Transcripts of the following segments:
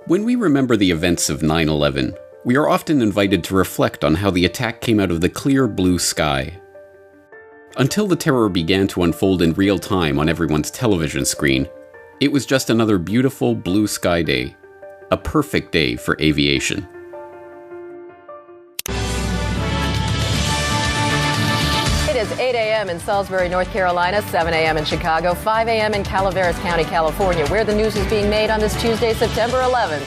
When we remember the events of 9/11, we are often invited to reflect on how the attack came out of the clear blue sky. Until the terror began to unfold in real time on everyone's television screen, it was just another beautiful blue sky day, a perfect day for aviation. It is 8 a.m. in Salisbury, North Carolina, 7 a.m. in Chicago, 5 a.m. in Calaveras County, California, where the news is being made on this Tuesday, September 11th.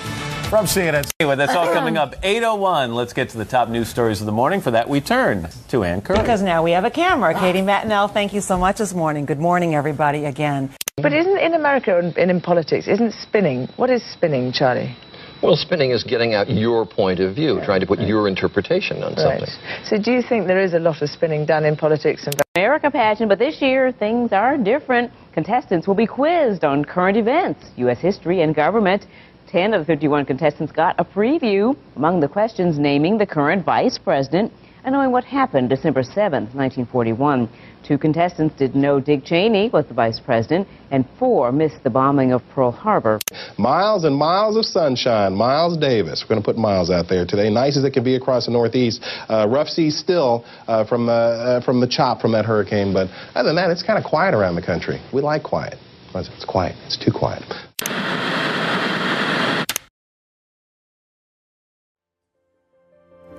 From CNN. Anyway, that's all coming up 8:01. Let's get to the top news stories of the morning. For that, we turn to Ann Curry. Because now we have a camera. Katie Mattinell, thank you so much this morning. Good morning, everybody, again. But isn't in America and in politics, isn't spinning? What is spinning, Charlie? Well, spinning is getting out your point of view, trying to put your interpretation on something. So do you think there is a lot of spinning done in politics and America pageant, but this year things are different. Contestants will be quizzed on current events, U.S. history, and government. 10 of the 51 contestants got a preview. Among the questions, naming the current vice president and knowing what happened December 7th, 1941. 2 contestants didn't know Dick Cheney was the vice president, and 4 missed the bombing of Pearl Harbor. Miles and miles of sunshine. Miles Davis. We're going to put Miles out there today. Nice as it can be across the Northeast. Rough seas still from the chop from that hurricane. But other than that, it's kind of quiet around the country. We like quiet. It's quiet. It's too quiet.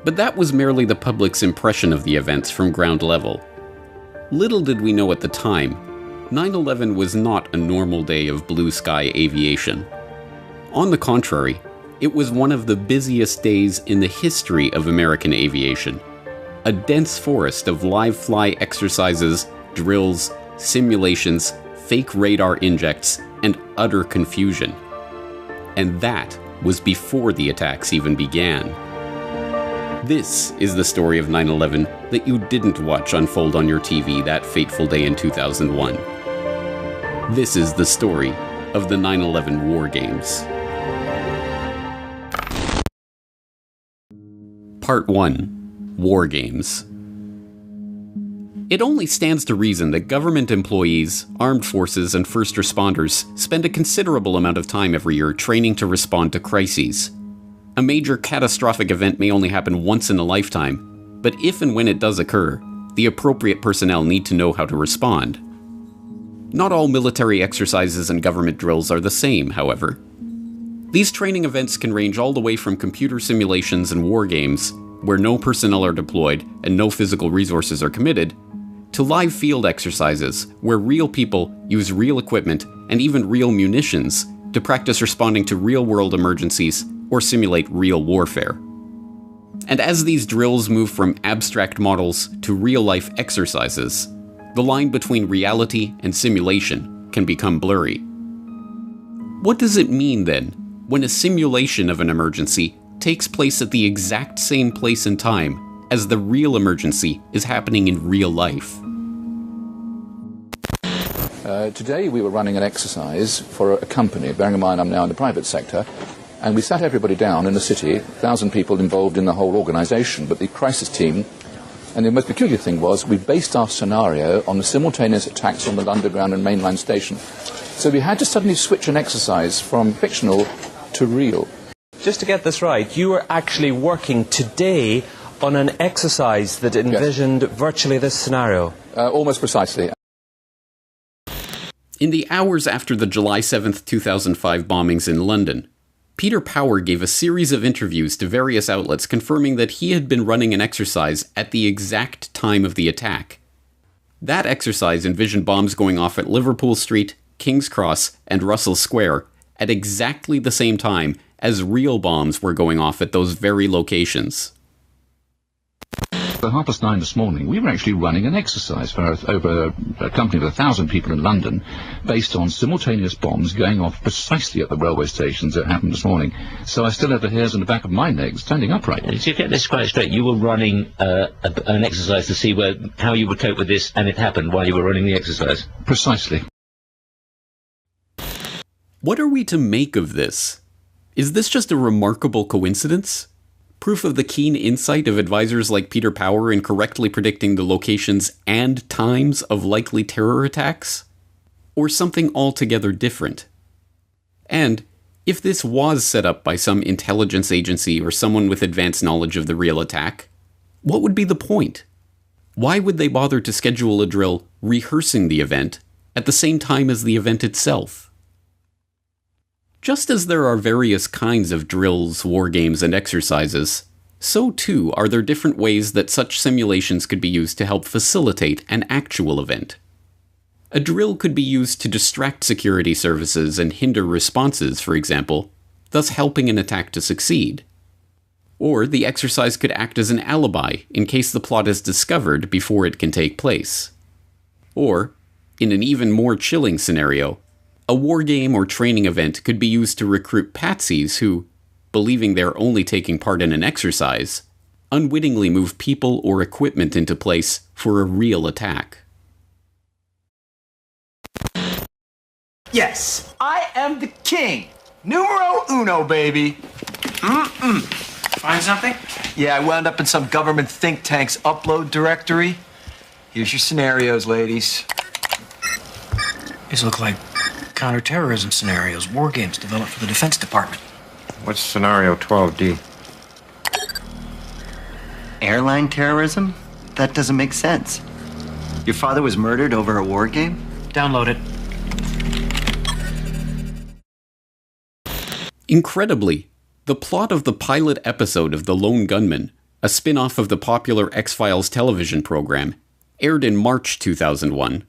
But that was merely the public's impression of the events from ground level. Little did we know at the time, 9/11 was not a normal day of blue sky aviation. On the contrary, it was one of the busiest days in the history of American aviation. A dense forest of live fly exercises, drills, simulations, fake radar injects, and utter confusion. And that was before the attacks even began. This is the story of 9/11 that you didn't watch unfold on your TV that fateful day in 2001. This is the story of the 9/11 War Games. Part 1. War Games. It only stands to reason that government employees, armed forces, and first responders spend a considerable amount of time every year training to respond to crises. A major catastrophic event may only happen once in a lifetime, but if and when it does occur, the appropriate personnel need to know how to respond. Not all military exercises and government drills are the same, however. These training events can range all the way from computer simulations and war games, where no personnel are deployed and no physical resources are committed, to live field exercises, where real people use real equipment and even real munitions to practice responding to real-world emergencies or simulate real warfare. And as these drills move from abstract models to real-life exercises, the line between reality and simulation can become blurry. What does it mean, then, when a simulation of an emergency takes place at the exact same place and time as the real emergency is happening in real life? Today we were running an exercise for a company, bearing in mind I'm now in the private sector, and we sat everybody down in the city, 1,000 people involved in the whole organisation, but the crisis team, and the most peculiar thing was we based our scenario on the simultaneous attacks on the Underground and mainline station. So we had to suddenly switch an exercise from fictional to real. Just to get this right, you were actually working today on an exercise that envisioned virtually this scenario? Almost precisely. In the hours after the July 7th, 2005 bombings in London, Peter Power gave a series of interviews to various outlets confirming that he had been running an exercise at the exact time of the attack. That exercise envisioned bombs going off at Liverpool Street, King's Cross, and Russell Square at exactly the same time as real bombs were going off at those very locations. At 9:30 this morning, we were actually running an exercise for over a company of 1,000 people in London based on simultaneous bombs going off precisely at the railway stations that happened this morning. So I still have the hairs on the back of my legs standing upright. To get this quite straight, you were running an exercise to see how you would cope with this, and it happened while you were running the exercise? Precisely. What are we to make of this? Is this just a remarkable coincidence? Proof of the keen insight of advisors like Peter Power in correctly predicting the locations and times of likely terror attacks? Or something altogether different? And, If this was set up by some intelligence agency or someone with advanced knowledge of the real attack, what would be the point? Why would they bother to schedule a drill rehearsing the event at the same time as the event itself? Just as there are various kinds of drills, war games, and exercises, so too are there different ways that such simulations could be used to help facilitate an actual event. A drill could be used to distract security services and hinder responses, for example, thus helping an attack to succeed. Or the exercise could act as an alibi in case the plot is discovered before it can take place. Or, in an even more chilling scenario, a war game or training event could be used to recruit patsies who, believing they're only taking part in an exercise, unwittingly move people or equipment into place for a real attack. Yes, I am the king. Numero uno, baby. Find something? Yeah, I wound up in some government think tank's upload directory. Here's your scenarios, ladies. These look like counterterrorism scenarios, war games developed for the Defense Department. What's scenario 12D? Airline terrorism? That doesn't make sense. Your father was murdered over a war game? Download it. Incredibly, the plot of the pilot episode of The Lone Gunman, a spin-off of the popular X-Files television program, aired in March 2001,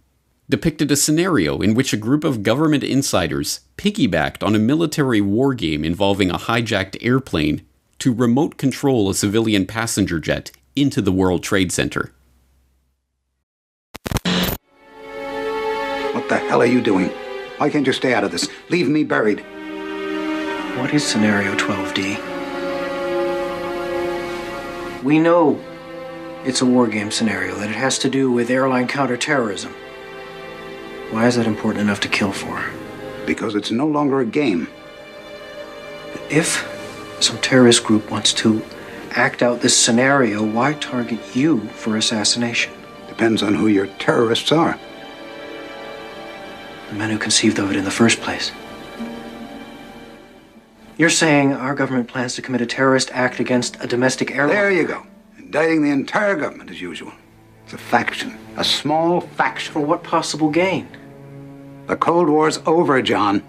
depicted a scenario in which a group of government insiders piggybacked on a military war game involving a hijacked airplane to remote control a civilian passenger jet into the World Trade Center. What the hell are you doing? Why can't you stay out of this? Leave me buried. What is scenario 12D? We know it's a war game scenario, that it has to do with airline counterterrorism. Why is that important enough to kill for? Because it's no longer a game. If some terrorist group wants to act out this scenario, why target you for assassination? Depends on who your terrorists are. The men who conceived of it in the first place. You're saying our government plans to commit a terrorist act against a domestic airline? There you go. Indicting the entire government as usual. It's a faction. A small faction. For what possible gain? The Cold War's over, John.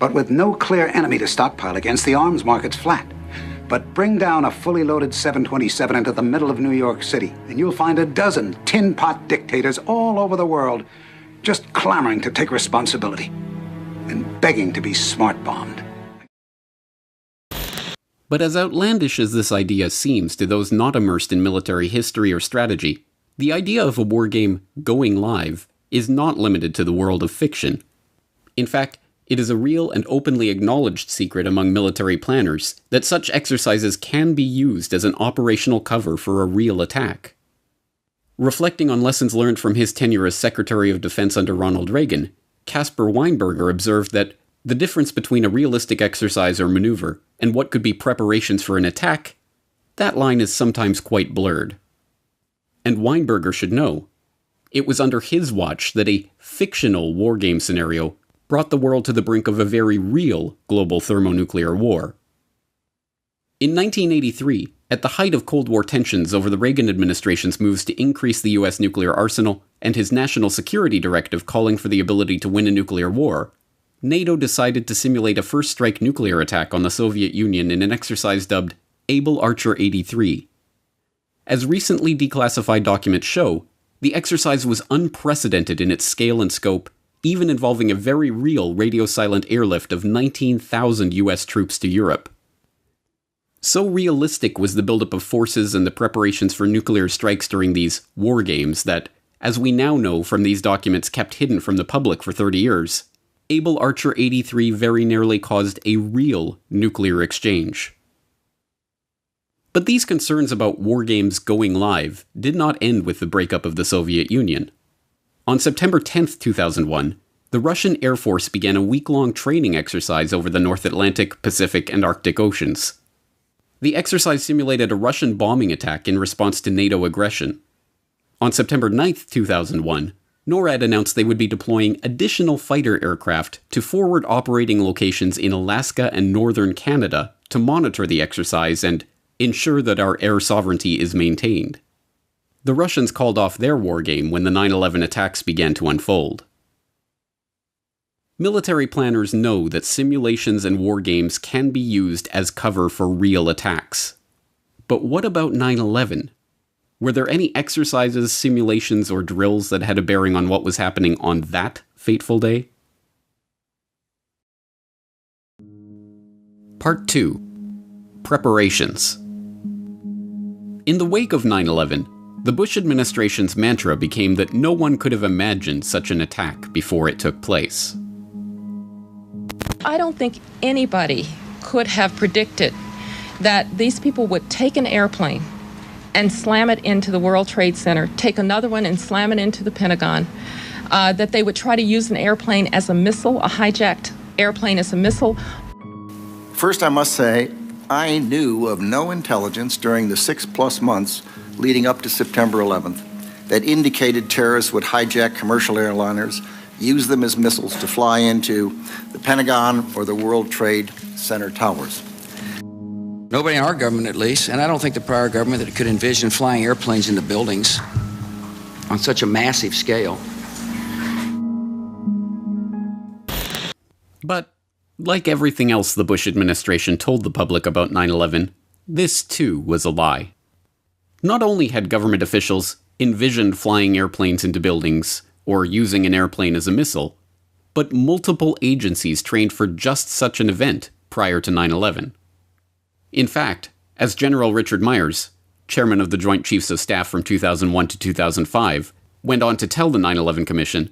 But with no clear enemy to stockpile against, the arms market's flat. But bring down a fully loaded 727 into the middle of New York City, and you'll find a dozen tin pot dictators all over the world just clamoring to take responsibility and begging to be smart-bombed. But as outlandish as this idea seems to those not immersed in military history or strategy, the idea of a war game going live is not limited to the world of fiction. In fact, it is a real and openly acknowledged secret among military planners that such exercises can be used as an operational cover for a real attack. Reflecting on lessons learned from his tenure as Secretary of Defense under Ronald Reagan, Caspar Weinberger observed that the difference between a realistic exercise or maneuver and what could be preparations for an attack, that line is sometimes quite blurred. And Weinberger should know, it was under his watch that a fictional war game scenario brought the world to the brink of a very real global thermonuclear war. In 1983, at the height of Cold War tensions over the Reagan administration's moves to increase the US nuclear arsenal and his national security directive calling for the ability to win a nuclear war, NATO decided to simulate a first-strike nuclear attack on the Soviet Union in an exercise dubbed Able Archer 83. As recently declassified documents show, the exercise was unprecedented in its scale and scope, even involving a very real radio-silent airlift of 19,000 US troops to Europe. So realistic was the buildup of forces and the preparations for nuclear strikes during these war games that, as we now know from these documents kept hidden from the public for 30 years, Able Archer 83 very nearly caused a real nuclear exchange. But these concerns about war games going live did not end with the breakup of the Soviet Union. On September 10, 2001, the Russian Air Force began a week-long training exercise over the North Atlantic, Pacific, and Arctic Oceans. The exercise simulated a Russian bombing attack in response to NATO aggression. On September 9, 2001, NORAD announced they would be deploying additional fighter aircraft to forward operating locations in Alaska and northern Canada to monitor the exercise and ensure that our air sovereignty is maintained. The Russians called off their war game when the 9/11 attacks began to unfold. Military planners know that simulations and war games can be used as cover for real attacks. But what about 9/11? Were there any exercises, simulations, or drills that had a bearing on what was happening on that fateful day? Part 2. Preparations. In the wake of 9/11, the Bush administration's mantra became that no one could have imagined such an attack before it took place. I don't think anybody could have predicted that these people would take an airplane and slam it into the World Trade Center, take another one and slam it into the Pentagon, that they would try to use an airplane as a missile, a hijacked airplane as a missile. First, I must say, I knew of no intelligence during the 6+ months leading up to September 11th that indicated terrorists would hijack commercial airliners, use them as missiles to fly into the Pentagon or the World Trade Center towers. Nobody in our government, at least, and I don't think the prior government that could envision flying airplanes into buildings on such a massive scale. But, like everything else the Bush administration told the public about 9/11, this too was a lie. Not only had government officials envisioned flying airplanes into buildings or using an airplane as a missile, but multiple agencies trained for just such an event prior to 9/11. In fact, as General Richard Myers, chairman of the Joint Chiefs of Staff from 2001 to 2005, went on to tell the 9/11 Commission,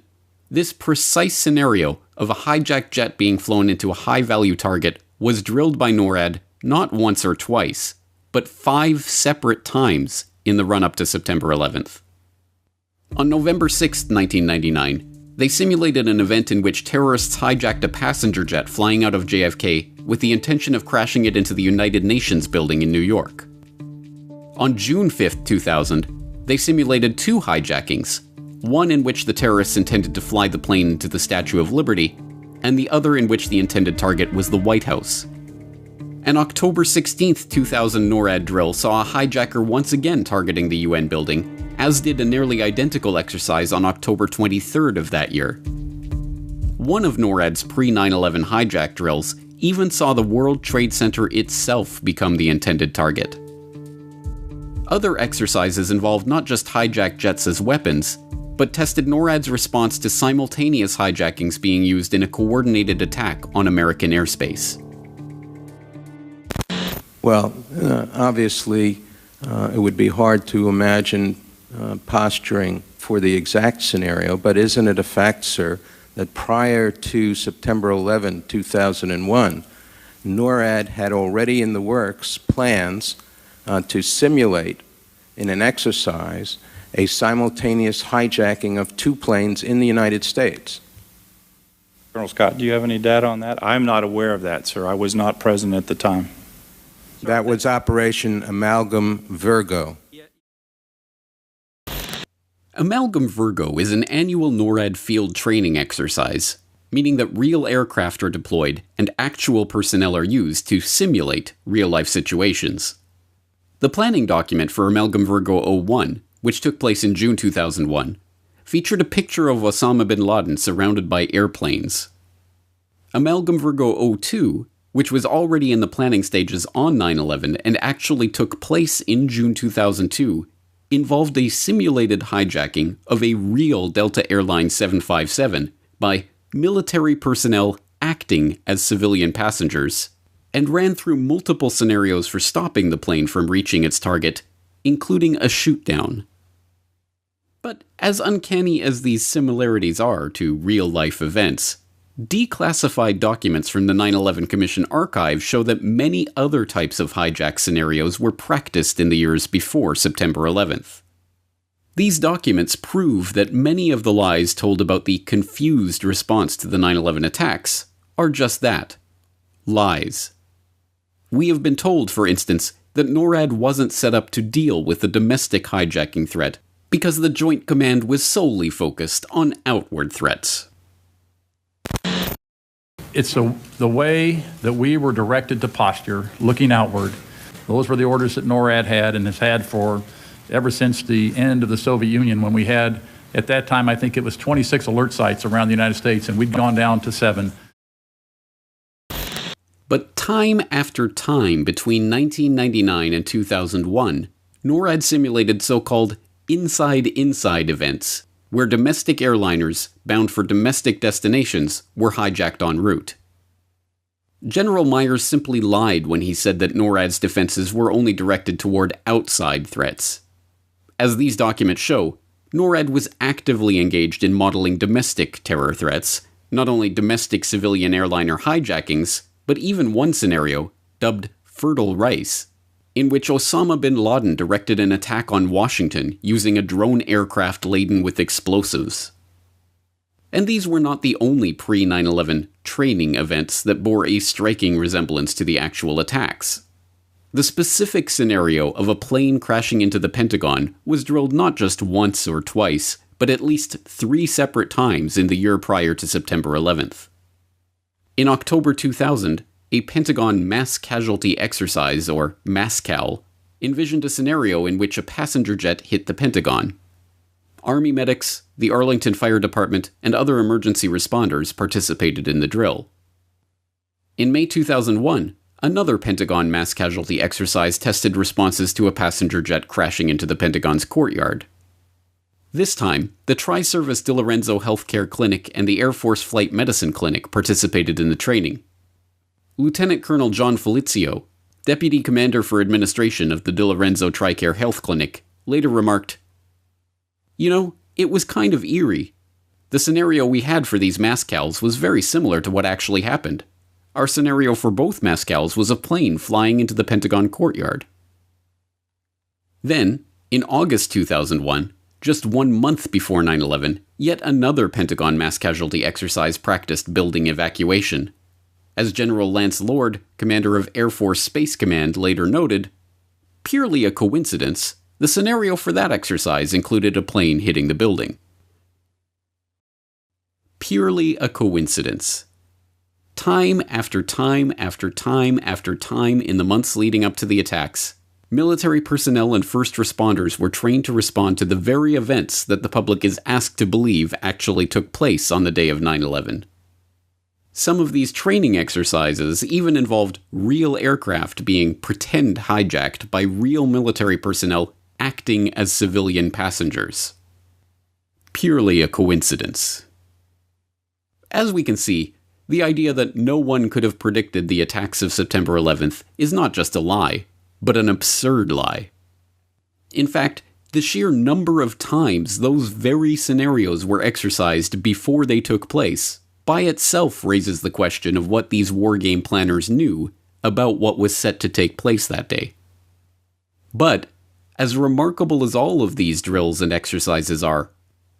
this precise scenario of a hijacked jet being flown into a high-value target was drilled by NORAD not once or twice, but 5 separate times in the run-up to September 11th. On November 6, 1999, they simulated an event in which terrorists hijacked a passenger jet flying out of JFK with the intention of crashing it into the United Nations building in New York. On June 5, 2000, they simulated 2 hijackings, one in which the terrorists intended to fly the plane into the Statue of Liberty, and the other in which the intended target was the White House. An October 16, 2000 NORAD drill saw a hijacker once again targeting the UN building, as did a nearly identical exercise on October 23rd of that year. One of NORAD's pre-9/11 hijack drills even saw the World Trade Center itself become the intended target. Other exercises involved not just hijacked jets as weapons, but tested NORAD's response to simultaneous hijackings being used in a coordinated attack on American airspace. Well, obviously, it would be hard to imagine posturing for the exact scenario, but isn't it a fact, sir, that prior to September 11, 2001, NORAD had already in the works plans to simulate in an exercise a simultaneous hijacking of 2 planes in the United States? Colonel Scott, do you have any data on that? I'm not aware of that, sir. I was not present at the time. That was Operation Amalgam Virgo. Amalgam Virgo is an annual NORAD field training exercise, meaning that real aircraft are deployed and actual personnel are used to simulate real-life situations. The planning document for Amalgam Virgo 01, which took place in June 2001, featured a picture of Osama bin Laden surrounded by airplanes. Amalgam Virgo 02, which was already in the planning stages on 9/11 and actually took place in June 2002, involved a simulated hijacking of a real Delta Airlines 757 by military personnel acting as civilian passengers, and ran through multiple scenarios for stopping the plane from reaching its target, including a shoot-down. But as uncanny as these similarities are to real-life events, declassified documents from the 9/11 Commission archive show that many other types of hijack scenarios were practiced in the years before September 11th. These documents prove that many of the lies told about the confused response to the 9/11 attacks are just that, lies. We have been told, for instance, that NORAD wasn't set up to deal with the domestic hijacking threat, because the Joint Command was solely focused on outward threats. It's the way that we were directed to posture, looking outward. Those were the orders that NORAD had and has had for ever since the end of the Soviet Union, when we had, at that time, I think it was 26 alert sites around the United States, and we'd gone down to 7. But time after time between 1999 and 2001, NORAD simulated so-called inside-inside events, where domestic airliners bound for domestic destinations were hijacked en route. General Myers simply lied when he said that NORAD's defenses were only directed toward outside threats. As these documents show, NORAD was actively engaged in modeling domestic terror threats, not only domestic civilian airliner hijackings, but even one scenario, dubbed Fertile Rice, in which Osama bin Laden directed an attack on Washington using a drone aircraft laden with explosives. And these were not the only pre-9/11 training events that bore a striking resemblance to the actual attacks. The specific scenario of a plane crashing into the Pentagon was drilled not just once or twice, but at least 3 separate times in the year prior to September 11th. In October 2000, a Pentagon mass casualty exercise, or MASCAL, envisioned a scenario in which a passenger jet hit the Pentagon. Army medics, the Arlington Fire Department, and other emergency responders participated in the drill. In May 2001, another Pentagon mass casualty exercise tested responses to a passenger jet crashing into the Pentagon's courtyard. This time, the Tri-Service DiLorenzo Healthcare Clinic and the Air Force Flight Medicine Clinic participated in the training. Lieutenant Colonel John Felizio, Deputy Commander for Administration of the DiLorenzo TRICARE Health Clinic, later remarked, "You know, it was kind of eerie. The scenario we had for these MASCALs was very similar to what actually happened. Our scenario for both MASCALs was a plane flying into the Pentagon courtyard." Then, in August 2001, just 1 month before 9/11, yet another Pentagon mass casualty exercise practiced building evacuation. As General Lance Lord, commander of Air Force Space Command, later noted, purely a coincidence, the scenario for that exercise included a plane hitting the building. Purely a coincidence. Time after time after time after time in the months leading up to the attacks, military personnel and first responders were trained to respond to the very events that the public is asked to believe actually took place on the day of 9/11. Some of these training exercises even involved real aircraft being pretend hijacked by real military personnel acting as civilian passengers. Purely a coincidence. As we can see, the idea that no one could have predicted the attacks of September 11th is not just a lie, but an absurd lie. In fact, the sheer number of times those very scenarios were exercised before they took place by itself raises the question of what these wargame planners knew about what was set to take place that day. But, as remarkable as all of these drills and exercises are,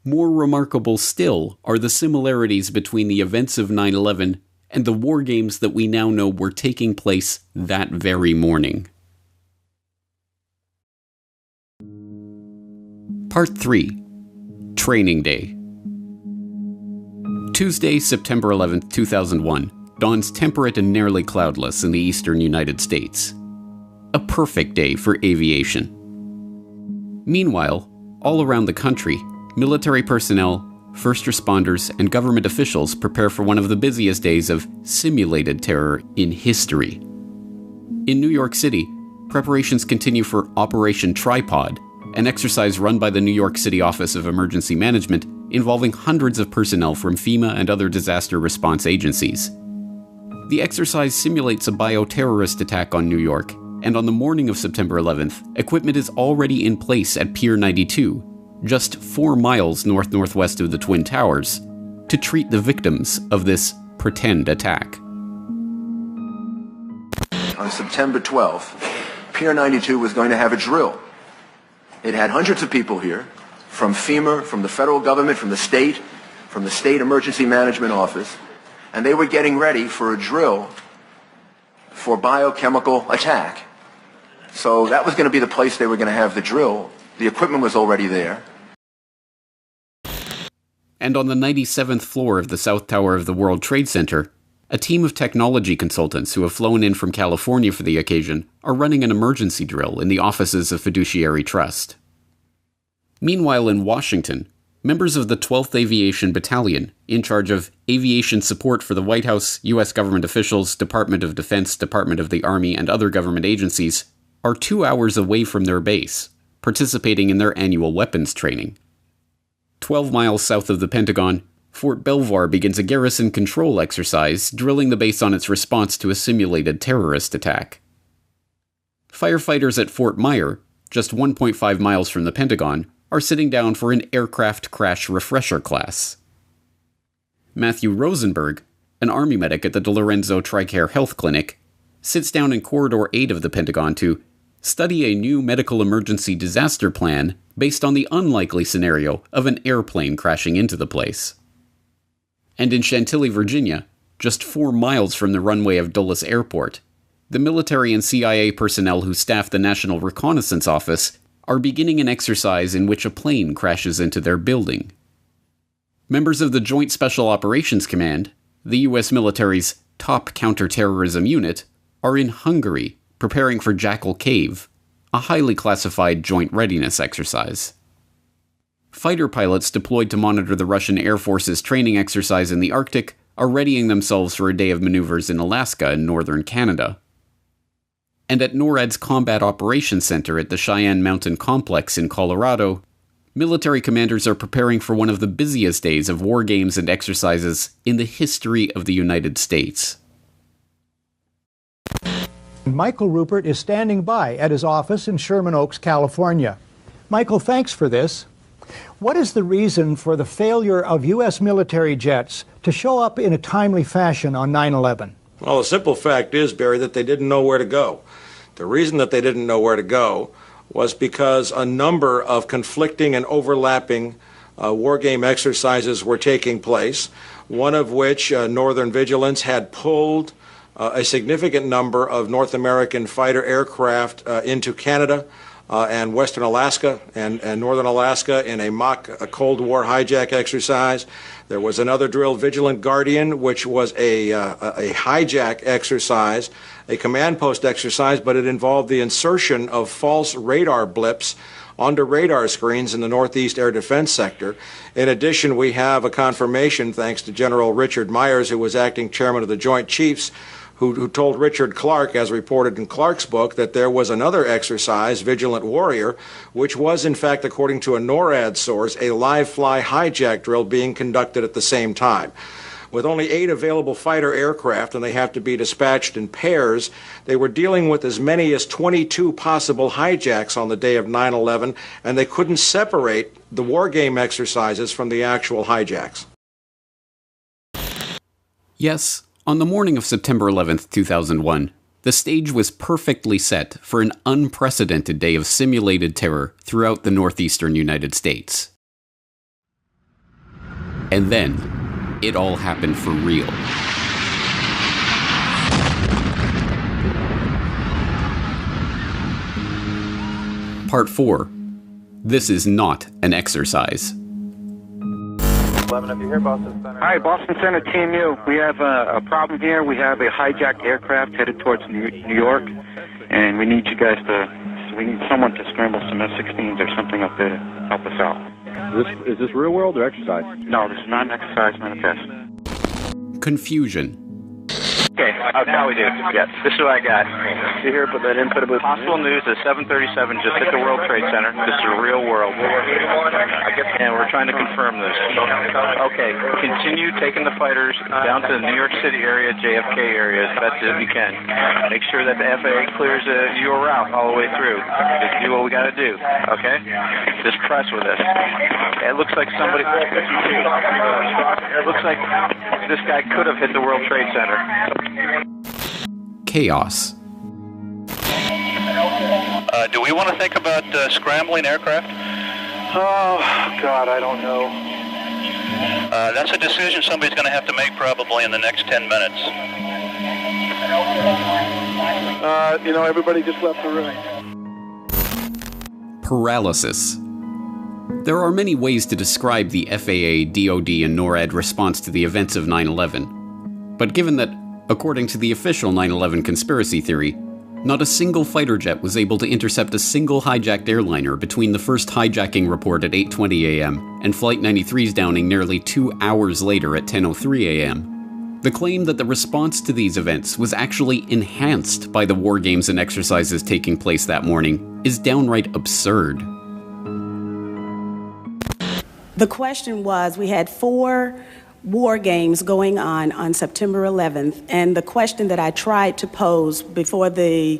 more remarkable still are the similarities between the events of 9/11 and the wargames that we now know were taking place that very morning. Part 3. Training Day. Tuesday, September 11, 2001, dawns temperate and nearly cloudless in the eastern United States. A perfect day for aviation. Meanwhile, all around the country, military personnel, first responders, and government officials prepare for one of the busiest days of simulated terror in history. In New York City, preparations continue for Operation Tripod, an exercise run by the New York City Office of Emergency Management involving hundreds of personnel from FEMA and other disaster response agencies. The exercise simulates a bioterrorist attack on New York, and on the morning of September 11th, equipment is already in place at Pier 92, just 4 miles northwest of the Twin Towers, to treat the victims of this pretend attack. On September 12th, Pier 92 was going to have a drill. It had hundreds of people here, from FEMA, from the federal government, from the state emergency management office, and they were getting ready for a drill for biochemical attack. So that was going to be the place they were going to have the drill. The equipment was already there. and on the 97th floor of the South Tower of the World Trade Center, a team of technology consultants who have flown in from California for the occasion are running an emergency drill in the offices of Fiduciary Trust. Meanwhile, in Washington, members of the 12th Aviation Battalion, in charge of aviation support for the White House, U.S. government officials, Department of Defense, Department of the Army, and other government agencies, are 2 hours away from their base, participating in their annual weapons training. 12 miles south of the Pentagon, Fort Belvoir begins a garrison control exercise, drilling the base on its response to a simulated terrorist attack. Firefighters at Fort Myer, just 1.5 miles from the Pentagon, are sitting down for an aircraft crash refresher class. Matthew Rosenberg, an Army medic at the DeLorenzo TRICARE Health Clinic, sits down in Corridor 8 of the Pentagon to study a new medical emergency disaster plan based on the unlikely scenario of an airplane crashing into the place. And in Chantilly, Virginia, just 4 miles from the runway of Dulles Airport, the military and CIA personnel who staff the National Reconnaissance Office are beginning an exercise in which a plane crashes into their building. Members of the Joint Special Operations Command, the U.S. military's top counterterrorism unit, are in Hungary preparing for Jackal Cave, a highly classified joint readiness exercise. Fighter pilots deployed to monitor the Russian Air Force's training exercise in the Arctic are readying themselves for a day of maneuvers in Alaska and northern Canada. And at NORAD's Combat Operations Center at the Cheyenne Mountain Complex in Colorado, military commanders are preparing for one of the busiest days of war games and exercises in the history of the United States. Michael Rupert is standing by at his office in Sherman Oaks, California. Michael, thanks for this. What is the reason for the failure of U.S. military jets to show up in a timely fashion on 9/11? Well, the simple fact is, Barry, that they didn't know where to go. The reason that they didn't know where to go was because a number of conflicting and overlapping war game exercises were taking place, one of which, Northern Vigilance, had pulled a significant number of North American fighter aircraft into Canada and Western Alaska and Northern Alaska in a mock Cold War hijack exercise. There was another drill, Vigilant Guardian, which was a hijack exercise, a command post exercise, but it involved the insertion of false radar blips onto radar screens in the Northeast Air Defense Sector. In addition, we have a confirmation, thanks to General Richard Myers, who was acting chairman of the Joint Chiefs, who told Richard Clark, as reported in Clark's book, that there was another exercise, Vigilant Warrior, which was, in fact, according to a NORAD source, a live-fly hijack drill being conducted at the same time. With only 8 available fighter aircraft, and they have to be dispatched in pairs, they were dealing with as many as 22 possible hijacks on the day of 9/11, and they couldn't separate the war game exercises from the actual hijacks. Yes, on the morning of September 11th, 2001, the stage was perfectly set for an unprecedented day of simulated terror throughout the northeastern United States. And then, it all happened for real. Part 4. This is not an exercise. 11, if you're here, Boston Center. Hi, Boston Center, Team U. We have a problem here. We have a hijacked aircraft headed towards New York, and we need you guys we need someone to scramble some F-16s or something up there to help us out. Is this real world or exercise? No, this is not an exercise, not a test. Confusion. Okay, now we do. Yes, this is what I got. You hear put that input about possible news at 7:37 just hit the World Trade Center. This is a real world. And we're trying to confirm this. Okay, continue taking the fighters down to the New York City area, JFK area as best as you can. Make sure that the FAA clears your route all the way through. Just do what we got to do, okay? Just press with us. It looks like somebody... It looks like this guy could have hit the World Trade Center. Chaos. Do we want to think about scrambling aircraft? Oh, God, I don't know. That's a decision somebody's going to have to make probably in the next 10 minutes. Everybody just left the room. Paralysis. There are many ways to describe the FAA, DoD, and NORAD response to the events of 9/11. But given that, according to the official 9/11 conspiracy theory, not a single fighter jet was able to intercept a single hijacked airliner between the first hijacking report at 8:20 a.m. and Flight 93's downing nearly 2 hours later at 10:03 a.m., the claim that the response to these events was actually enhanced by the war games and exercises taking place that morning is downright absurd. The question was, we had 4 war games going on September 11th, and the question that I tried to pose before the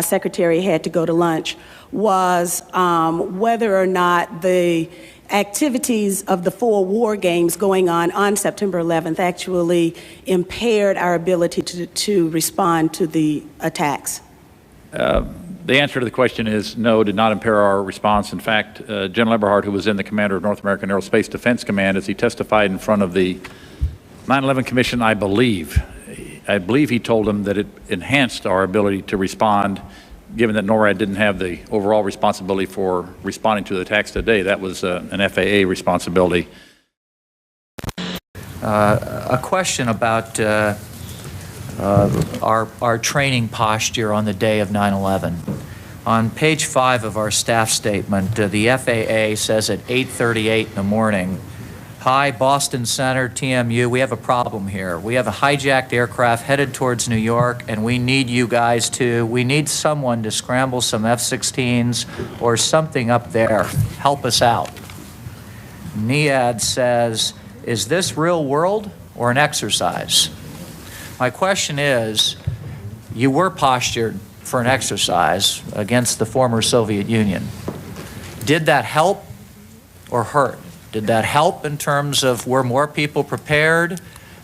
secretary had to go to lunch was whether or not the activities of the 4 war games going on September 11th actually impaired our ability to respond to the attacks. The answer to the question is no, did not impair our response. In fact, General Eberhard, who was then the commander of North American Aerospace Defense Command, as he testified in front of the 9/11 Commission, I believe he told them that it enhanced our ability to respond, given that NORAD didn't have the overall responsibility for responding to the attacks today. That was an FAA responsibility. A question about our training posture on the day of 9/11. On page 5 of our staff statement, the FAA says at 8:38 in the morning, "Hi, Boston Center, TMU, we have a problem here. We have a hijacked aircraft headed towards New York, and we need you guys we need someone to scramble some F-16s or something up there. Help us out." NEAD says, "Is this real world or an exercise?" My question is, you were postured for an exercise against the former Soviet Union. Did that help or hurt? Did that help in terms of were more people prepared?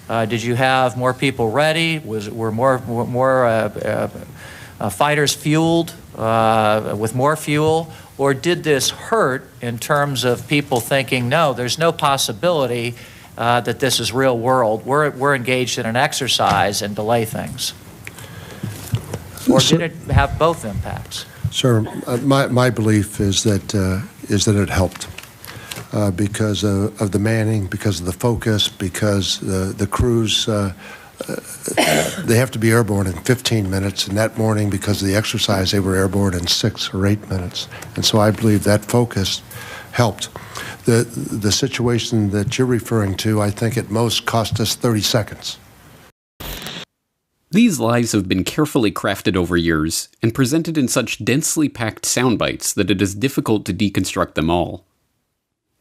Did you have more people ready? Were more fighters fueled with more fuel? Or did this hurt in terms of people thinking, no, there's no possibility that this is real world. We're engaged in an exercise and delay things? Or did it have both impacts? Sir, my belief is that it helped because of the manning, because of the focus, because the crews, they have to be airborne in 15 minutes, and that morning, because of the exercise, they were airborne in 6 or 8 minutes. And so I believe that focus helped. The situation that you're referring to, I think at most cost us 30 seconds. These lies have been carefully crafted over years and presented in such densely packed sound bites that it is difficult to deconstruct them all.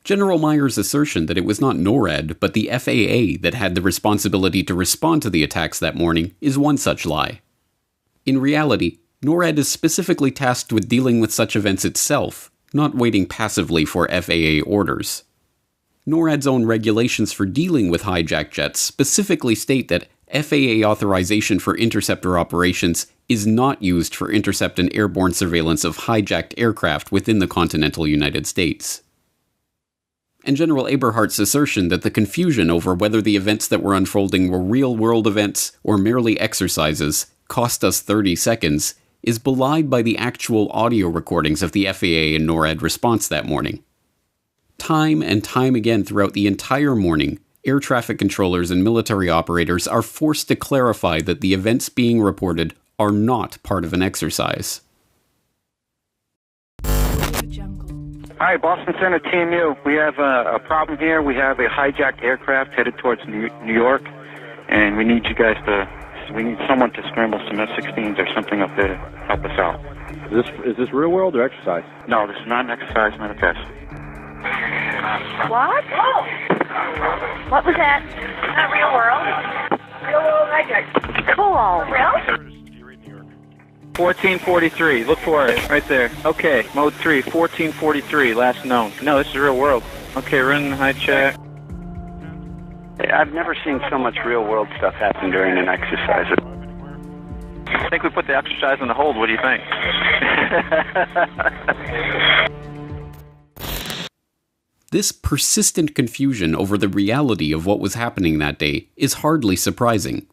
General Meyer's assertion that it was not NORAD but the FAA that had the responsibility to respond to the attacks that morning is one such lie. In reality, NORAD is specifically tasked with dealing with such events itself, not waiting passively for FAA orders. NORAD's own regulations for dealing with hijacked jets specifically state that FAA authorization for interceptor operations is not used for intercept and airborne surveillance of hijacked aircraft within the continental United States. And General Eberhardt's assertion that the confusion over whether the events that were unfolding were real-world events or merely exercises cost us 30 seconds is belied by the actual audio recordings of the FAA and NORAD response that morning. Time and time again throughout the entire morning, air traffic controllers and military operators are forced to clarify that the events being reported are not part of an exercise. Hi, Boston Center, TMU. We have a problem here. We have a hijacked aircraft headed towards New York, and we need you guys we need someone to scramble some F-16s or something up there to help us out. Is this real world or exercise? No, this is not an exercise, not a test. What? What was that? Not real world. Real world hijack. Cool. Real? 1443. Look for it. Right there. Okay. Mode 3. 1443. Last known. No, this is real world. Okay, run high check. I've never seen so much real world stuff happen during an exercise. I think we put the exercise on the hold. What do you think? This persistent confusion over the reality of what was happening that day is hardly surprising.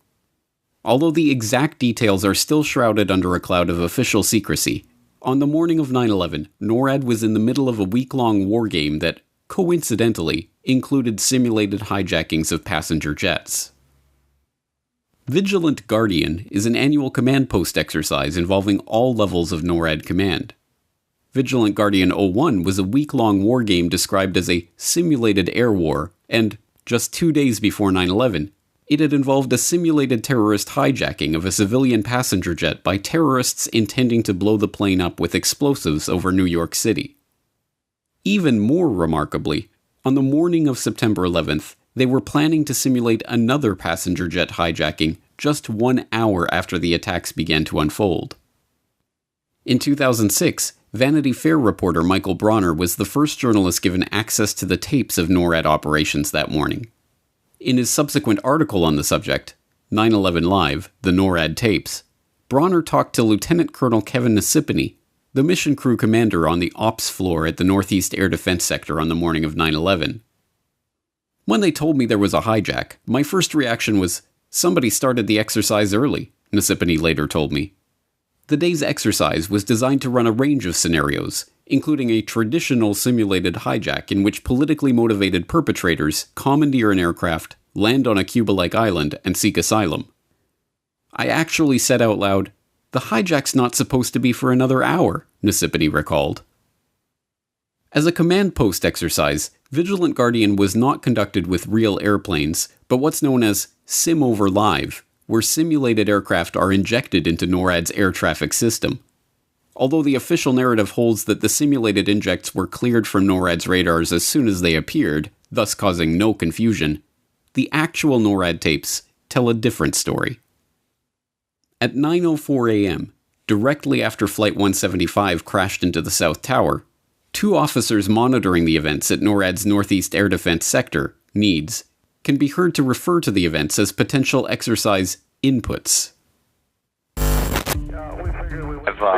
Although the exact details are still shrouded under a cloud of official secrecy, On the morning of 9/11, NORAD was in the middle of a week-long war game that, coincidentally, included simulated hijackings of passenger jets. Vigilant Guardian is an annual command post exercise involving all levels of NORAD command. Vigilant Guardian 01 was a week-long war game described as a simulated air war, and, just 2 days before 9/11, it had involved a simulated terrorist hijacking of a civilian passenger jet by terrorists intending to blow the plane up with explosives over New York City. Even more remarkably, on the morning of September 11th, they were planning to simulate another passenger jet hijacking just 1 hour after the attacks began to unfold. In 2006, Vanity Fair reporter Michael Bronner was the first journalist given access to the tapes of NORAD operations that morning. In his subsequent article on the subject, 9/11 Live, the NORAD tapes, Bronner talked to Lieutenant Colonel Kevin Nasipany, the mission crew commander on the ops floor at the Northeast Air Defense Sector on the morning of 9/11. When they told me there was a hijack, my first reaction was, somebody started the exercise early, Nasipany later told me. The day's exercise was designed to run a range of scenarios, including a traditional simulated hijack in which politically motivated perpetrators commandeer an aircraft, land on a Cuba-like island, and seek asylum. I actually said out loud, "The hijack's not supposed to be for another hour," Nasipany recalled. As a command post exercise, Vigilant Guardian was not conducted with real airplanes, but what's known as sim over live, where simulated aircraft are injected into NORAD's air traffic system. Although the official narrative holds that the simulated injects were cleared from NORAD's radars as soon as they appeared, thus causing no confusion, the actual NORAD tapes tell a different story. At 9:04 a.m., directly after Flight 175 crashed into the South Tower, 2 officers monitoring the events at NORAD's Northeast Air Defense Sector, NEADS, can be heard to refer to the events as potential exercise inputs. Is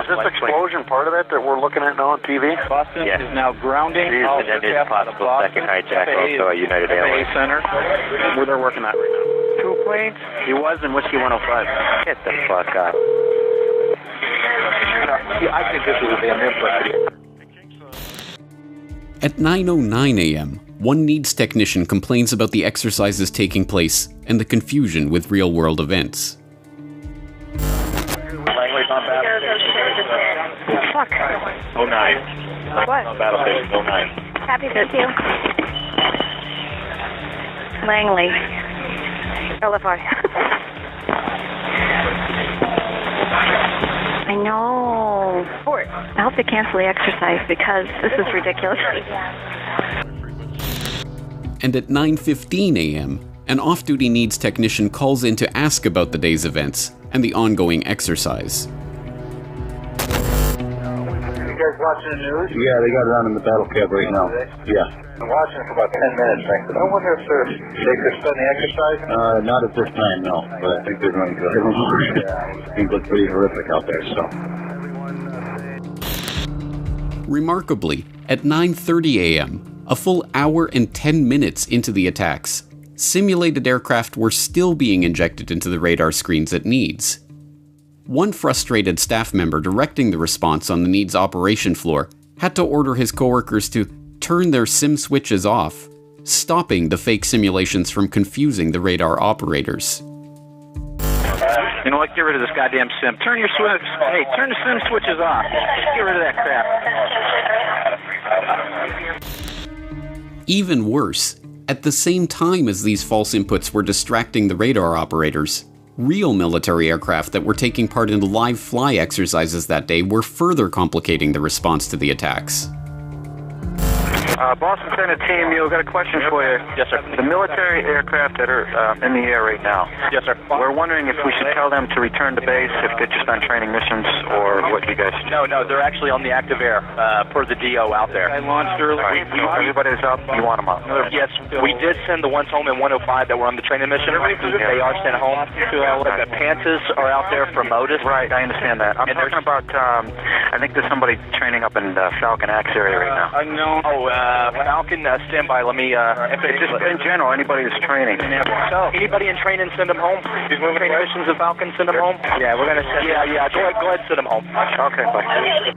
this explosion part of it that we're looking at now on TV? Boston is now grounding. And then there's a possible second hijack also at United Airlines. Center, where they're working at right now. 2 planes? He was in Whiskey 105. Get the fuck out. I think this is a damn input. At 9:09 a.m., one NEADS technician complains about the exercises taking place and the confusion with real-world events. Fuck. 09. What? On Battlefield 09. Happy to see you. Langley. LFI. I know. I hope they cancel the exercise because this is ridiculous. And at 9:15 a.m., an off-duty NEADS technician calls in to ask about the day's events and the ongoing exercise. You guys watching the news? Yeah, they got it on in the battle cab right now. Yeah. I'm watching for about 10 minutes, Frank. I wonder if they could spend the exercise? Not at this time, no. But I think they're going to. Things look pretty horrific out there, so. Remarkably, at 9:30 a.m., a full hour and 10 minutes into the attacks, simulated aircraft were still being injected into the radar screens at NEADS. One frustrated staff member directing the response on the NEADS operation floor had to order his coworkers to turn their sim switches off, stopping the fake simulations from confusing the radar operators. You know what? Get rid of this goddamn sim. Turn your switch. Hey, turn the sim switches off. Just get rid of that crap. Even worse, at the same time as these false inputs were distracting the radar operators, real military aircraft that were taking part in live fly exercises that day were further complicating the response to the attacks. Boston Center team, we've got a question for you. Yes, sir. The military aircraft that are in the air right now. Yes, sir. We're wondering if we should tell them to return to base, if they're just on training missions, or what you guys do. No, they're actually on the active air per the DO out there. I launched early. Right. Everybody's up. You want them up? Yes, we did send the ones home in 105 that were on the training mission. They are sent home. The Panthers are out there for Modus. Right, I understand that. I'm talking about, I think there's somebody training up in the Falcon Axe area right now. No. Falcon, stand by. Let me, just in general, anybody who's training. So, anybody in training, send them home. Training missions of Falcon, send them home. Yeah, we're going to send Yeah, go ahead, send them home. Okay, bye.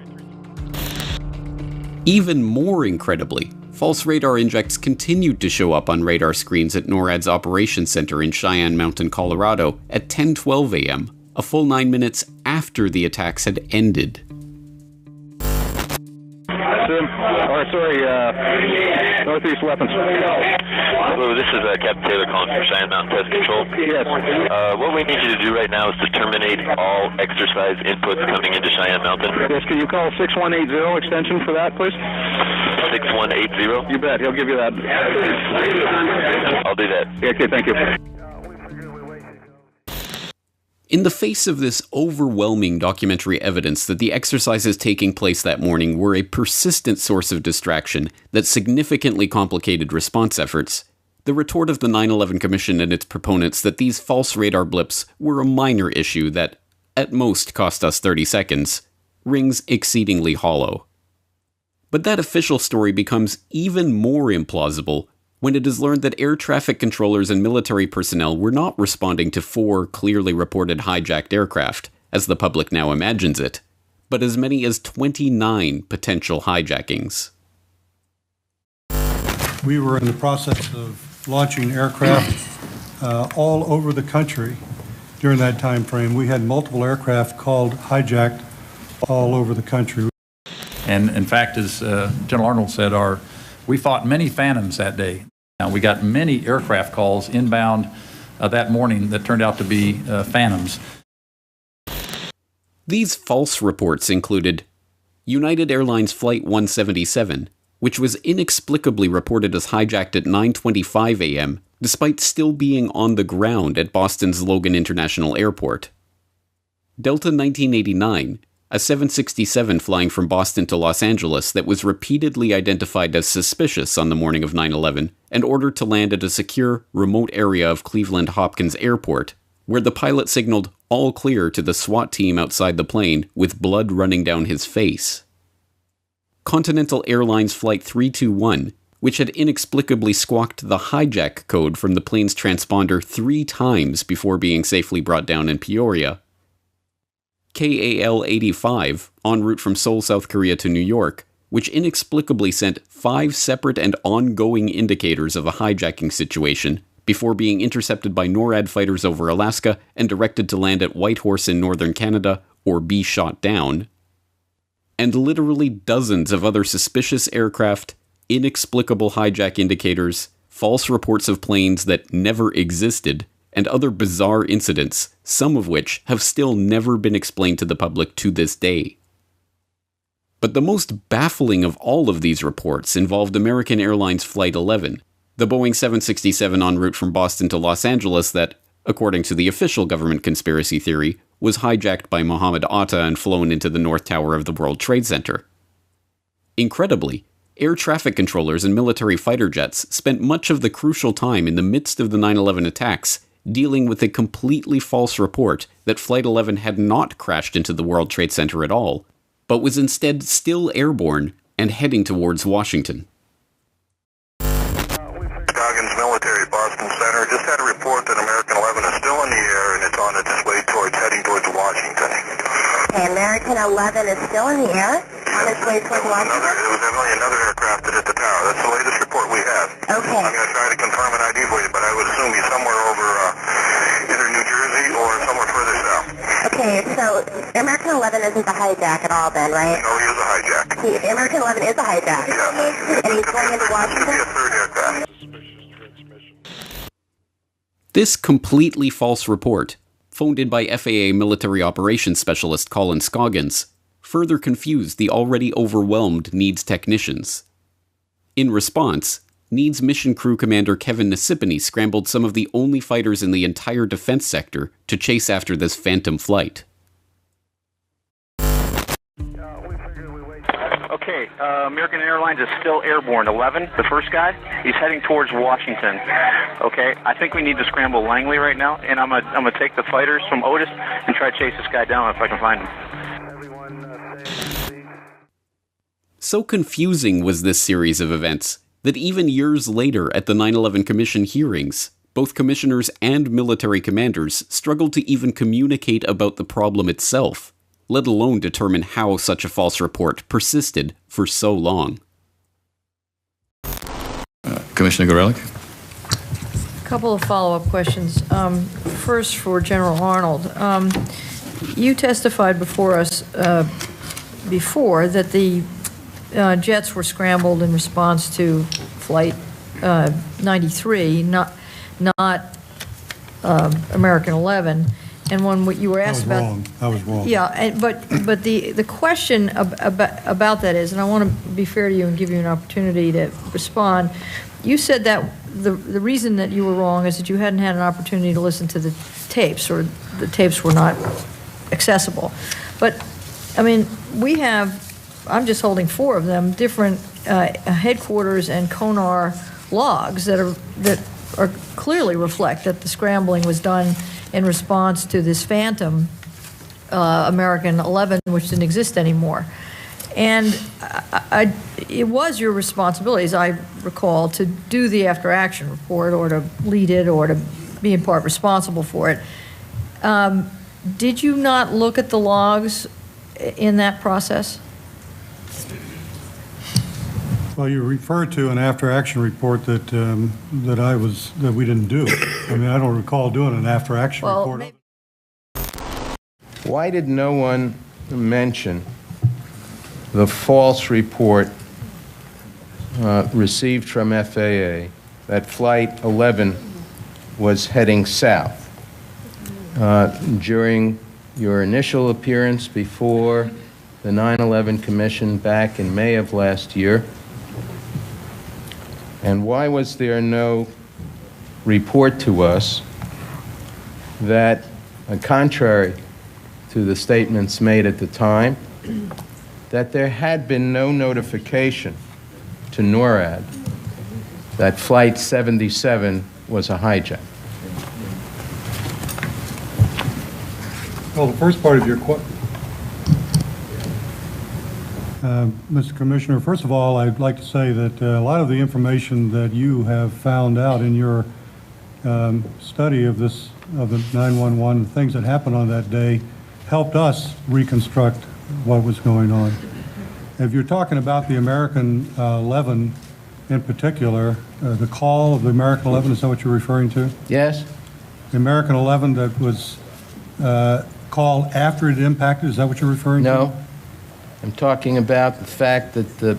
Even more incredibly, false radar injects continued to show up on radar screens at NORAD's operations center in Cheyenne Mountain, Colorado at 10:12 a.m., a full 9 minutes after the attacks had ended. Northeast weapons. Hello, this is Captain Taylor calling from Cheyenne Mountain Test Control. Yes. What we need you to do right now is to terminate all exercise inputs coming into Cheyenne Mountain. Yes, can you call 6180 extension for that, please? 6180? You bet, he'll give you that. I'll do that. Okay, thank you. In the face of this overwhelming documentary evidence that the exercises taking place that morning were a persistent source of distraction that significantly complicated response efforts, the retort of the 9/11 Commission and its proponents that these false radar blips were a minor issue that, at most, cost us 30 seconds, rings exceedingly hollow. But that official story becomes even more implausible when it is learned that air traffic controllers and military personnel were not responding to 4 clearly reported hijacked aircraft, as the public now imagines it, but as many as 29 potential hijackings. We were in the process of launching aircraft all over the country during that time frame. We had multiple aircraft called hijacked all over the country. And in fact, as General Arnold said, we fought many phantoms that day. Now, we got many aircraft calls inbound that morning that turned out to be phantoms. These false reports included United Airlines Flight 177, which was inexplicably reported as hijacked at 9:25 a.m., despite still being on the ground at Boston's Logan International Airport. Delta 1989, a 767 flying from Boston to Los Angeles that was repeatedly identified as suspicious on the morning of 9/11 and ordered to land at a secure, remote area of Cleveland Hopkins Airport, where the pilot signaled all clear to the SWAT team outside the plane with blood running down his face. Continental Airlines Flight 321, which had inexplicably squawked the hijack code from the plane's transponder 3 times before being safely brought down in Peoria. KAL 85, en route from Seoul, South Korea to New York, which inexplicably sent 5 separate and ongoing indicators of a hijacking situation before being intercepted by NORAD fighters over Alaska and directed to land at Whitehorse in northern Canada or be shot down. And literally dozens of other suspicious aircraft, inexplicable hijack indicators, false reports of planes that never existed, and other bizarre incidents, some of which have still never been explained to the public to this day. But the most baffling of all of these reports involved American Airlines Flight 11, the Boeing 767 en route from Boston to Los Angeles that, according to the official government conspiracy theory, was hijacked by Mohammed Atta and flown into the North Tower of the World Trade Center. Incredibly, air traffic controllers and military fighter jets spent much of the crucial time in the midst of the 9/11 attacks dealing with a completely false report that Flight 11 had not crashed into the World Trade Center at all, but was instead still airborne and heading towards Washington. Scoggins Military, Boston Center. Just had a report that American 11 is still in the air and it's on its way heading towards Washington. Okay, American 11 is still in the air? On its way towards Washington? It was evidently another aircraft that hit the tower. That's the latest report we have. Okay. I'm going to try to confirm an ID for you, but I would assume he's somewhere over either New Jersey or somewhere further south. Okay, so American 11 isn't the hijack at all then, right? No, he is a hijack. American 11 is a hijack? Yes. And he's going into Washington? Could be a third aircraft. This completely false report, phoned in by FAA military operations specialist Colin Scoggins, further confused the already overwhelmed NEADS technicians. In response, NEADS mission crew commander Kevin Nasipany scrambled some of the only fighters in the entire defense sector to chase after this phantom flight. Okay, American Airlines is still airborne. 11, the first guy, he's heading towards Washington. Okay, I think we need to scramble Langley right now, and I'm gonna take the fighters from Otis and try to chase this guy down if I can find him. So confusing was this series of events that even years later at the 9/11 Commission hearings, both commissioners and military commanders struggled to even communicate about the problem itself, let alone determine how such a false report persisted for so long. Commissioner Gorelick? A couple of follow-up questions. First, for General Arnold. You testified before us before that the jets were scrambled in response to Flight 93, not American 11. And when you were asked about... I was wrong. Yeah, but the question about that is, and I want to be fair to you and give you an opportunity to respond, you said that the reason that you were wrong is that you hadn't had an opportunity to listen to the tapes, or the tapes were not accessible. But, I mean, we have, I'm just holding 4 of them, different headquarters and CONAR logs that are clearly reflect that the scrambling was done in response to this phantom American 11, which didn't exist anymore. And it was your responsibility, as I recall, to do the after-action report, or to lead it, or to be in part responsible for it. Did you not look at the logs in that process? Well, you referred to an after-action report that that we didn't do. I mean, I don't recall doing an after-action report. Why did no one mention the false report received from FAA that Flight 11 was heading south? During your initial appearance before the 9/11 Commission back in May of last year? And why was there no report to us that, contrary to the statements made at the time, that there had been no notification to NORAD that Flight 77 was a hijack? Well, the first part of your question, Mr. Commissioner, first of all, I'd like to say that a lot of the information that you have found out in your study of the 911 things that happened on that day helped us reconstruct what was going on. If you're talking about the American 11 in particular, the call of the American 11, is that what you're referring to? Yes. The American 11 that was called after it impacted, is that what you're referring to? No. I'm talking about the fact that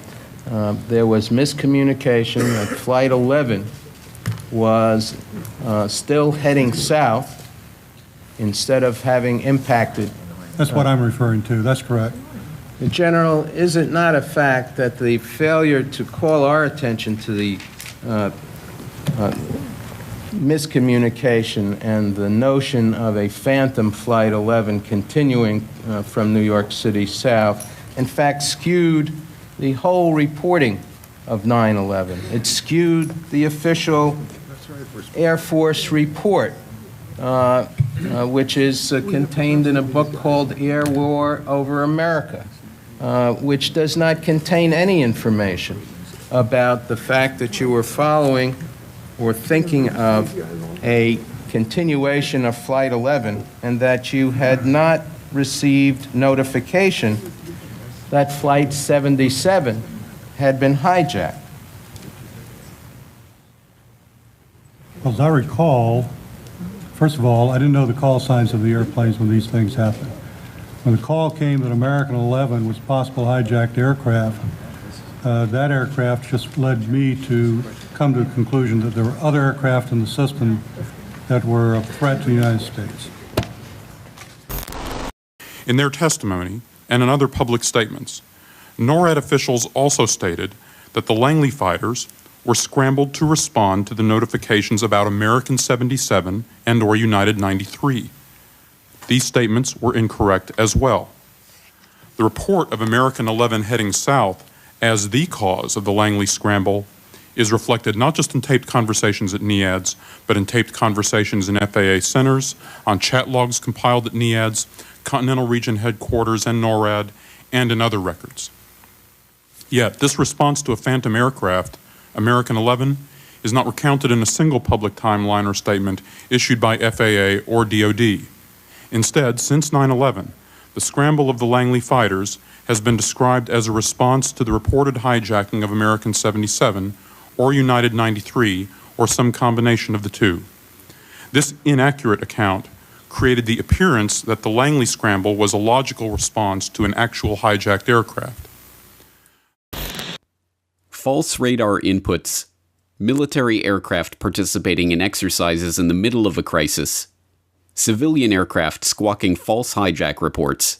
there was miscommunication, that Flight 11 was still heading south instead of having impacted. That's what I'm referring to. That's correct. General, is it not a fact that the failure to call our attention to the miscommunication and the notion of a phantom Flight 11 continuing from New York City south, in fact, skewed the whole reporting of 9/11? It skewed the official Air Force report, which is contained in a book called Air War Over America, which does not contain any information about the fact that you were following or thinking of a continuation of Flight 11, and that you had not received notification that Flight 77 had been hijacked. As I recall, first of all, I didn't know the call signs of the airplanes when these things happened. When the call came that American 11 was possible hijacked aircraft, that aircraft just led me to come to the conclusion that there were other aircraft in the system that were a threat to the United States. In their testimony and in other public statements, NORAD officials also stated that the Langley fighters were scrambled to respond to the notifications about American 77 and/or United 93. These statements were incorrect as well. The report of American 11 heading south as the cause of the Langley scramble is reflected not just in taped conversations at NEADS, but in taped conversations in FAA centers, on chat logs compiled at NEADS, Continental Region Headquarters and NORAD, and in other records. Yet, this response to a phantom aircraft, American 11, is not recounted in a single public timeline or statement issued by FAA or DoD. Instead, since 9/11, the scramble of the Langley fighters has been described as a response to the reported hijacking of American 77 or United 93 or some combination of the two. This inaccurate account created the appearance that the Langley scramble was a logical response to an actual hijacked aircraft. False radar inputs, military aircraft participating in exercises in the middle of a crisis, civilian aircraft squawking false hijack reports,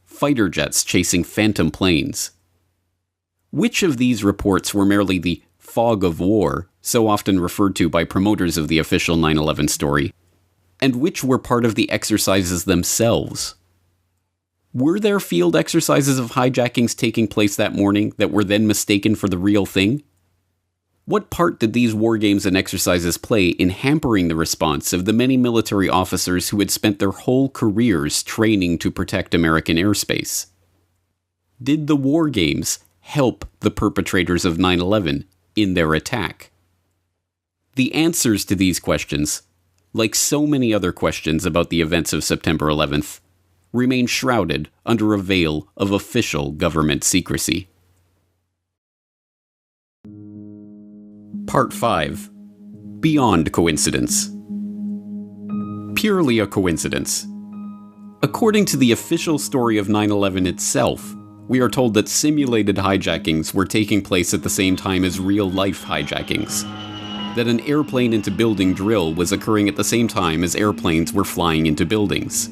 fighter jets chasing phantom planes. Which of these reports were merely the fog of war, so often referred to by promoters of the official 9/11 story, and which were part of the exercises themselves? Were there field exercises of hijackings taking place that morning that were then mistaken for the real thing? What part did these war games and exercises play in hampering the response of the many military officers who had spent their whole careers training to protect American airspace? Did the war games help the perpetrators of 9/11 in their attack? The answers to these questions, like so many other questions about the events of September 11th, remain shrouded under a veil of official government secrecy. Part 5. Beyond Coincidence. Purely a coincidence. According to the official story of 9/11 itself, we are told that simulated hijackings were taking place at the same time as real-life hijackings. That an airplane into building drill was occurring at the same time as airplanes were flying into buildings.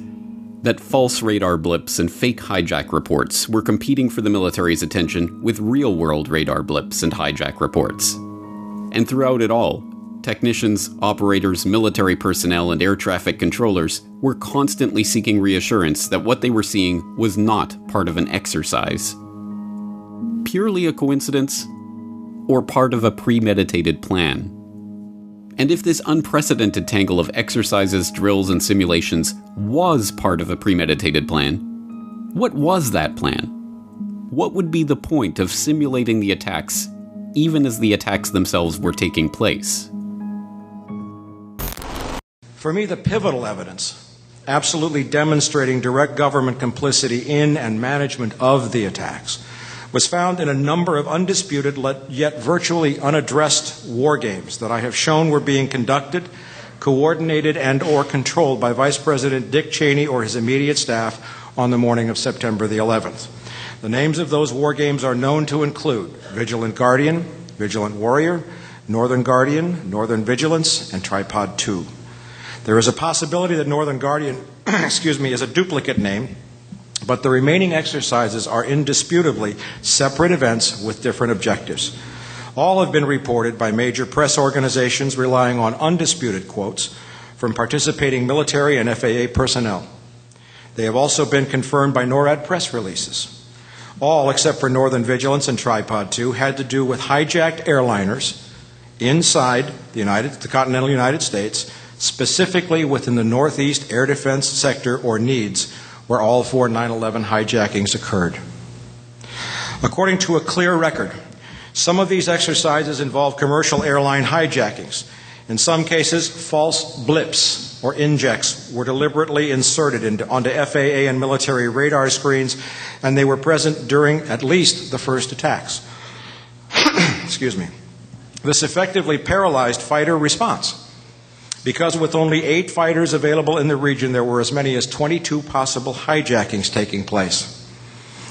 That false radar blips and fake hijack reports were competing for the military's attention with real-world radar blips and hijack reports. And throughout it all, technicians, operators, military personnel, and air traffic controllers were constantly seeking reassurance that what they were seeing was not part of an exercise. Purely a coincidence, or part of a premeditated plan? And if this unprecedented tangle of exercises, drills, and simulations was part of a premeditated plan, what was that plan? What would be the point of simulating the attacks, even as the attacks themselves were taking place? For me, the pivotal evidence, absolutely demonstrating direct government complicity in and management of the attacks, was found in a number of undisputed yet virtually unaddressed war games that I have shown were being conducted, coordinated, and or controlled by Vice President Dick Cheney or his immediate staff on the morning of September the 11th. The names of those war games are known to include Vigilant Guardian, Vigilant Warrior, Northern Guardian, Northern Vigilance, and Tripod 2. There is a possibility that Northern Guardian is a duplicate name, but the remaining exercises are indisputably separate events with different objectives. All have been reported by major press organizations relying on undisputed quotes from participating military and FAA personnel. They have also been confirmed by NORAD press releases. All, except for Northern Vigilance and Tripod 2, had to do with hijacked airliners inside the continental United States, specifically within the Northeast Air Defense Sector or NEADS, where all 4 9/11 hijackings occurred. According to a clear record, some of these exercises involve commercial airline hijackings. In some cases, false blips or injects were deliberately inserted onto FAA and military radar screens, and they were present during at least the first attacks. Excuse me. This effectively paralyzed fighter response, because with only 8 fighters available in the region, there were as many as 22 possible hijackings taking place.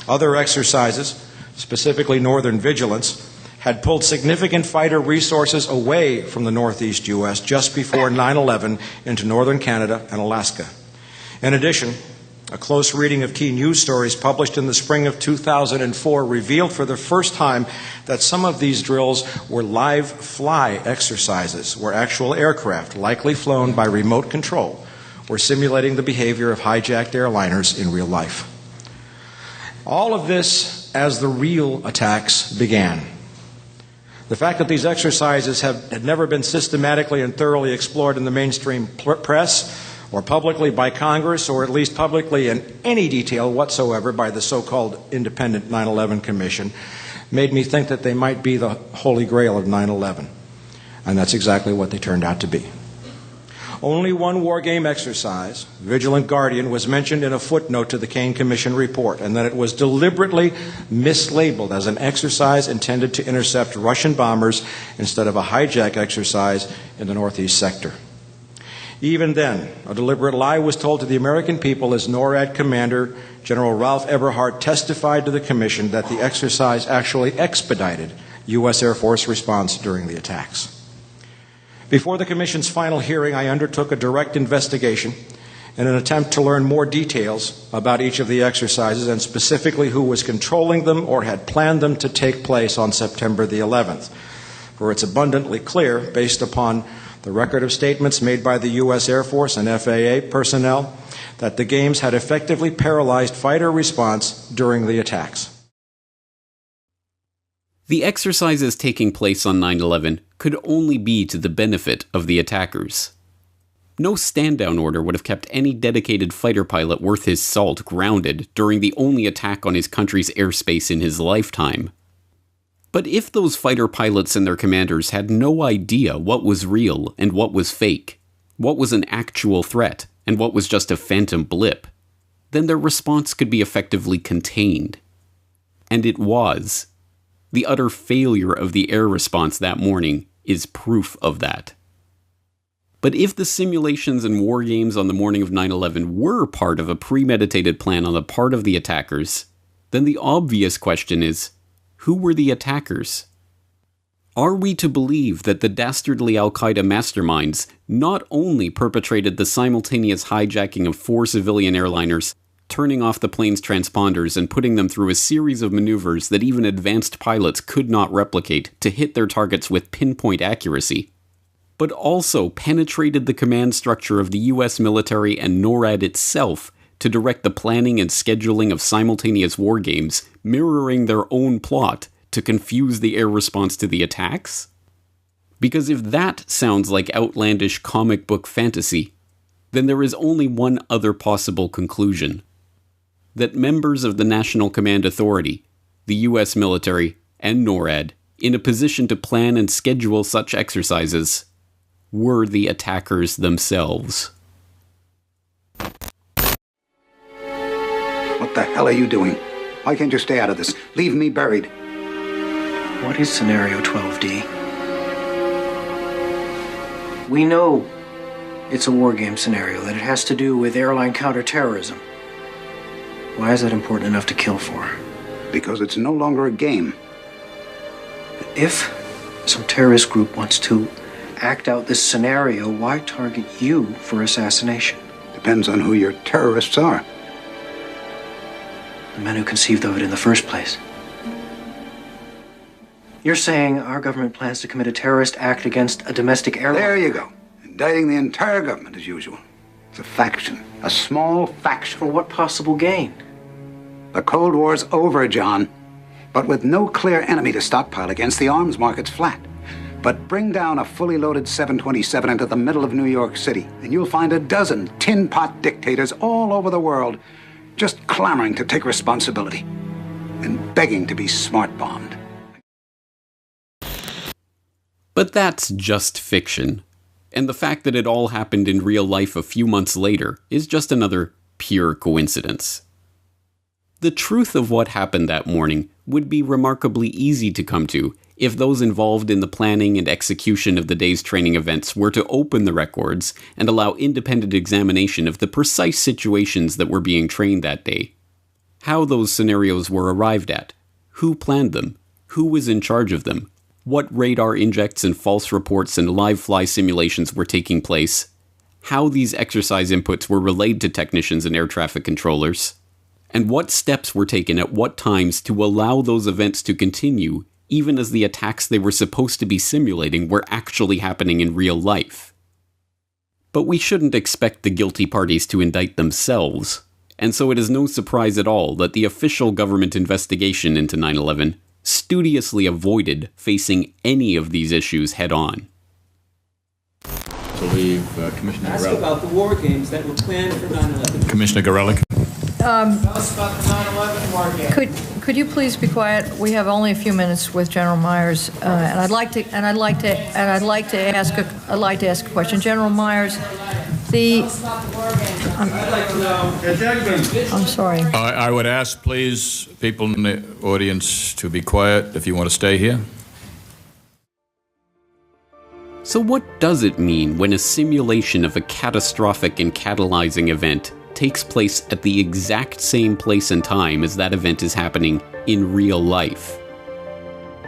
Other exercises, specifically Northern Vigilance, had pulled significant fighter resources away from the Northeast U.S. just before 9/11 into northern Canada and Alaska. In addition, a close reading of key news stories published in the spring of 2004 revealed for the first time that some of these drills were live fly exercises, where actual aircraft, likely flown by remote control, were simulating the behavior of hijacked airliners in real life. All of this as the real attacks began. The fact that these exercises had never been systematically and thoroughly explored in the mainstream press, or publicly by Congress, or at least publicly in any detail whatsoever by the so-called Independent 9/11 Commission, made me think that they might be the holy grail of 9/11. And that's exactly what they turned out to be. Only one war game exercise, Vigilant Guardian, was mentioned in a footnote to the Kane Commission report, and that it was deliberately mislabeled as an exercise intended to intercept Russian bombers instead of a hijack exercise in the Northeast sector. Even then, a deliberate lie was told to the American people as NORAD Commander General Ralph Eberhart testified to the Commission that the exercise actually expedited U.S. Air Force response during the attacks. Before the Commission's final hearing, I undertook a direct investigation in an attempt to learn more details about each of the exercises and specifically who was controlling them or had planned them to take place on September the 11th. For it's abundantly clear, based upon the record of statements made by the U.S. Air Force and FAA personnel, that the games had effectively paralyzed fighter response during the attacks. The exercises taking place on 9/11 could only be to the benefit of the attackers. No stand-down order would have kept any dedicated fighter pilot worth his salt grounded during the only attack on his country's airspace in his lifetime. But if those fighter pilots and their commanders had no idea what was real and what was fake, what was an actual threat and what was just a phantom blip, then their response could be effectively contained. And it was. The utter failure of the air response that morning is proof of that. But if the simulations and war games on the morning of 9/11 were part of a premeditated plan on the part of the attackers, then the obvious question is, who were the attackers? Are we to believe that the dastardly Al-Qaeda masterminds not only perpetrated the simultaneous hijacking of 4 civilian airliners, turning off the plane's transponders and putting them through a series of maneuvers that even advanced pilots could not replicate to hit their targets with pinpoint accuracy, but also penetrated the command structure of the US military and NORAD itself to direct the planning and scheduling of simultaneous war games, mirroring their own plot to confuse the air response to the attacks? Because if that sounds like outlandish comic book fantasy, then there is only one other possible conclusion: that members of the National Command Authority, the US military, and NORAD, in a position to plan and schedule such exercises, were the attackers themselves. What the hell are you doing? Why can't you stay out of this? Leave me buried. What is Scenario 12D? We know it's a war game scenario, that it has to do with airline counterterrorism. Why is that important enough to kill for? Because it's no longer a game. But if some terrorist group wants to act out this scenario, why target you for assassination? Depends on who your terrorists are. The men who conceived of it in the first place. You're saying our government plans to commit a terrorist act against a domestic airline? There you go. Indicting the entire government as usual. It's a faction. A small faction. For what possible gain? The Cold War's over, John. But with no clear enemy to stockpile against, the arms market's flat. But bring down a fully loaded 727 into the middle of New York City, and you'll find a dozen tin-pot dictators all over the world just clamoring to take responsibility and begging to be smart-bombed. But that's just fiction. And the fact that it all happened in real life a few months later is just another pure coincidence. The truth of what happened that morning would be remarkably easy to come to if those involved in the planning and execution of the day's training events were to open the records and allow independent examination of the precise situations that were being trained that day. How those scenarios were arrived at, who planned them, who was in charge of them, what radar injects and false reports and live fly simulations were taking place, how these exercise inputs were relayed to technicians and air traffic controllers, and what steps were taken at what times to allow those events to continue even as the attacks they were supposed to be simulating were actually happening in real life. But we shouldn't expect the guilty parties to indict themselves, and so it is no surprise at all that the official government investigation into 9/11 studiously avoided facing any of these issues head-on. So we've, Commissioner Ask Gorelick. about the war games that were planned for 9/11. Commissioner Gorelick. Tell us about the 9/11 war games. Could you please be quiet? We have only a few minutes with General Myers, and I'd like to ask a question. General Myers, I'm sorry. I would ask, please, people in the audience to be quiet if you want to stay here. So what does it mean when a simulation of a catastrophic and catalyzing event takes place at the exact same place and time as that event is happening in real life?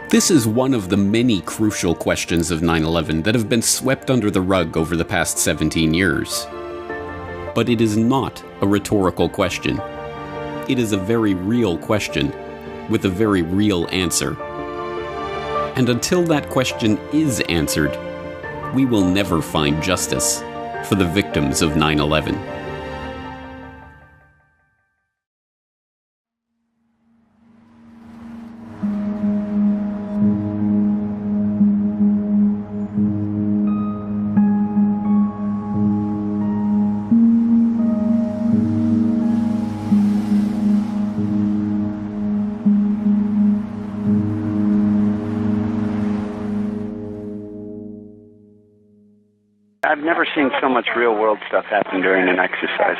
This is one of the many crucial questions of 9/11 that have been swept under the rug over the past 17 years. But it is not a rhetorical question. It is a very real question with a very real answer. And until that question is answered, we will never find justice for the victims of 9/11. I've never seen so much real-world stuff happen during an exercise.